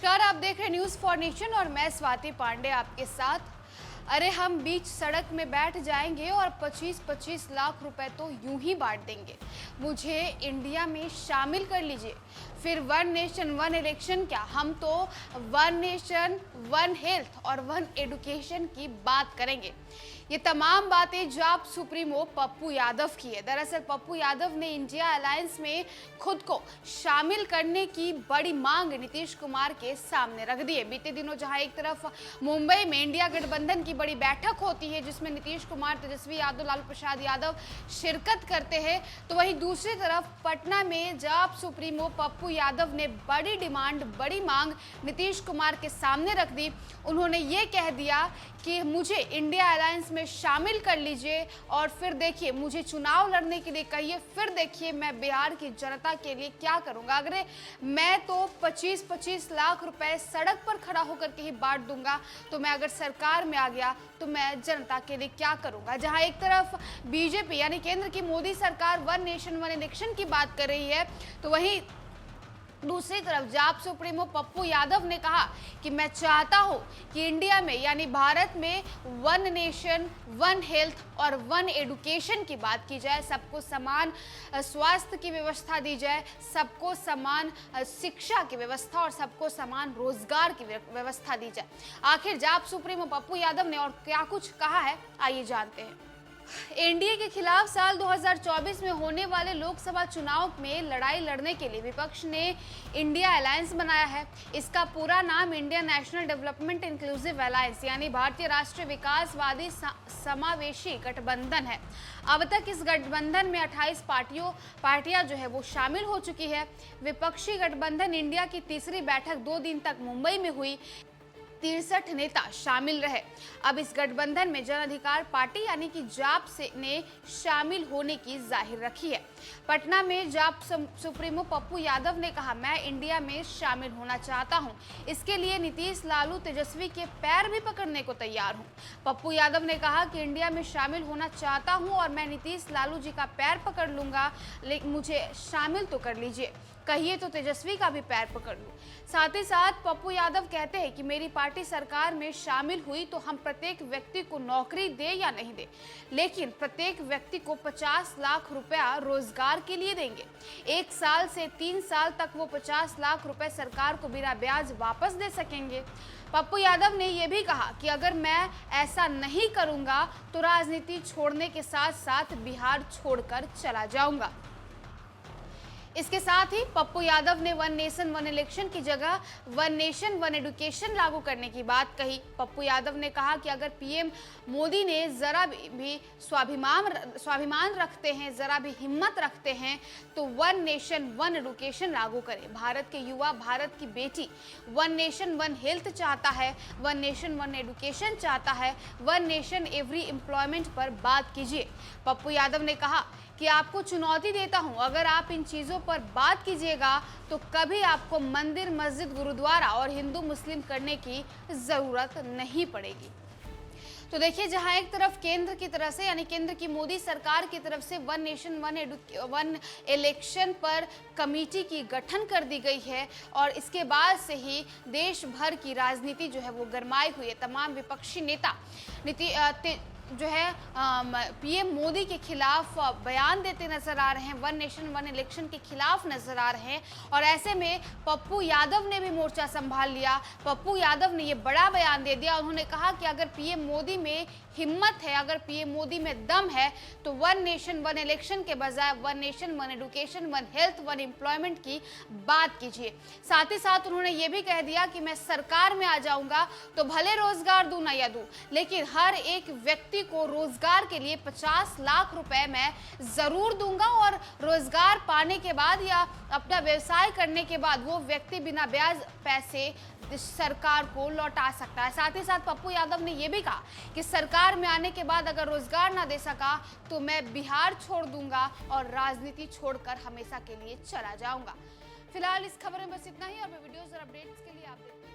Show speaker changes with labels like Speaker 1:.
Speaker 1: नमस्कार, आप देख रहे हैं न्यूज फॉर नेशन और मैं स्वाति पांडे आपके साथ। अरे हम बीच सड़क में बैठ जाएंगे और 25-25 लाख रुपए तो यूं ही बांट देंगे। मुझे इंडिया में शामिल कर लीजिए। फिर वन नेशन वन इलेक्शन क्या, हम तो वन नेशन वन हेल्थ और वन एडुकेशन की बात करेंगे। ये तमाम बातें जाप सुप्रीमो पप्पू यादव की है। दरअसल पप्पू यादव ने इंडिया अलायंस में खुद को शामिल करने की बड़ी मांग नीतीश कुमार के सामने रख दी है। बीते दिनों जहां एक तरफ मुंबई में इंडिया गठबंधन की बड़ी बैठक होती है जिसमें नीतीश कुमार, तेजस्वी यादव, लालू प्रसाद यादव शिरकत करते हैं, तो वहीं दूसरी तरफ पटना में जाप सुप्रीमो पप्पू यादव ने बड़ी डिमांड, बड़ी मांग नीतीश कुमार के सामने रख दी। उन्होंने ये कह दिया कि मुझे इंडिया अलायंस में शामिल कर लीजिए और फिर देखिए मुझे चुनाव लड़ने के लिए कहिए, फिर देखिए मैं बिहार की जनता के लिए क्या करूंगा। अगर मैं तो 25-25 लाख रुपए सड़क पर खड़ा होकर के ही बांट दूंगा, तो मैं अगर सरकार में आ गया तो मैं जनता के लिए क्या करूंगा। जहां एक तरफ बीजेपी यानी केंद्र की मोदी सरकार वन नेशन वन इलेक्शन की बात कर रही है, तो वहीं दूसरी तरफ जाप सुप्रीमो पप्पू यादव ने कहा कि मैं चाहता हूं कि इंडिया में यानी भारत में वन नेशन वन हेल्थ और वन एडुकेशन की बात की जाए। सबको समान स्वास्थ्य की व्यवस्था दी जाए, सबको समान शिक्षा की व्यवस्था और सबको समान रोजगार की व्यवस्था दी जाए। आखिर जाप सुप्रीमो पप्पू यादव ने और क्या कुछ कहा है, आइए जानते हैं। एनडीए के खिलाफ साल 2024 में होने वाले लोकसभा चुनाव में लड़ाई लड़ने के लिए विपक्ष ने इंडिया अलायंस बनाया है। इसका पूरा नाम India national development inclusive alliance यानी भारतीय राष्ट्रीय विकासवादी समावेशी गठबंधन है। अब तक इस गठबंधन में 28 पार्टियां जो है वो शामिल हो चुकी है। विपक्षी गठबंधन इंडिया की तीसरी बैठक 2 दिन तक मुंबई में हुई। 63 नेता शामिल रहे। अब इस गठबंधन में जन अधिकार पार्टी यानी कि जाप से ने शामिल होने की जाहिर रखी है। पटना में जाप सुप्रीमो पप्पू यादव ने कहा, मैं इंडिया में शामिल होना चाहता हूं। इसके लिए नीतीश, लालू, तेजस्वी के पैर भी पकड़ने को तैयार हूं। पप्पू यादव ने कहा कि इंडिया में शामिल होना चाहता हूं और मैं नीतीश, लालू जी का पैर पकड़ लूंगा, लेकिन मुझे शामिल तो कर लीजिए, कहिए तो तेजस्वी का भी पैर पकड़ लूं। साथ ही साथ पप्पू यादव कहते हैं कि मेरी पार्टी सरकार में शामिल हुई तो हम प्रत्येक व्यक्ति को नौकरी दे या नहीं दे, लेकिन प्रत्येक व्यक्ति को 50 लाख रुपया रोजगार के लिए देंगे। 1 साल से 3 साल तक वो 50 लाख रुपए सरकार को बिना ब्याज वापस दे सकेंगे। पप्पू यादव ने यह भी कहा कि अगर मैं ऐसा नहीं करूंगा तो राजनीति छोड़ने के साथ साथ बिहार छोड़कर चला जाऊंगा। इसके साथ ही पप्पू यादव ने वन नेशन वन इलेक्शन की जगह वन नेशन वन एडुकेशन लागू करने की बात कही। पप्पू यादव ने कहा कि अगर पीएम मोदी ने जरा भी स्वाभिमान रखते हैं, जरा भी हिम्मत रखते हैं, तो वन नेशन वन एडुकेशन लागू करें। भारत के युवा, भारत की बेटी वन नेशन वन हेल्थ चाहता है, वन नेशन वन एडुकेशन चाहता है, वन नेशन एवरी एम्प्लॉयमेंट पर बात कीजिए। पप्पू यादव ने कहा कि आपको चुनौती देता हूं, अगर आप इन चीजों पर बात कीजिएगा तो कभी आपको मंदिर, मस्जिद, गुरुद्वारा और हिंदू मुस्लिम करने की जरूरत नहीं पड़ेगी। तो देखिए, जहां एक तरफ केंद्र की तरफ से यानी केंद्र की मोदी सरकार की तरफ से वन नेशन वन इलेक्शन पर कमेटी की गठन कर दी गई है और इसके बाद से ही देश भर की राजनीति जो है वो गरमाई हुई है। तमाम विपक्षी नेता जो है पीएम मोदी के खिलाफ बयान देते नजर आ रहे हैं, वन नेशन वन इलेक्शन के खिलाफ नजर आ रहे हैं और ऐसे में पप्पू यादव ने भी मोर्चा संभाल लिया। पप्पू यादव ने ये बड़ा बयान दे दिया। उन्होंने कहा कि अगर पीएम मोदी में हिम्मत है, अगर पीएम मोदी में दम है, तो वन नेशन वन इलेक्शन के बजाय one nation one education one health one employment की बात कीजिए। साथ ही साथ उन्होंने ये भी कह दिया कि मैं सरकार में आ जाऊंगा तो भले रोजगार दूं ना या दूं, लेकिन हर एक व्यक्ति को रोजगार के लिए 50 लाख रुपए मैं जरूर दूंगा और रोजगार पाने के बाद या अपना व्यवसाय करने के बाद वो व्यक्ति बिना ब्याज पैसे सरकार को लौटा सकता है। साथ ही साथ पप्पू यादव ने यह भी कहा कि सरकार में आने के बाद अगर रोजगार ना दे सका तो मैं बिहार छोड़ दूंगा और राजनीति छोड़कर हमेशा के लिए चला जाऊंगा। फिलहाल इस खबर में बस इतना ही और वीडियोस और अपडेट्स के लिए आप देखते हैं।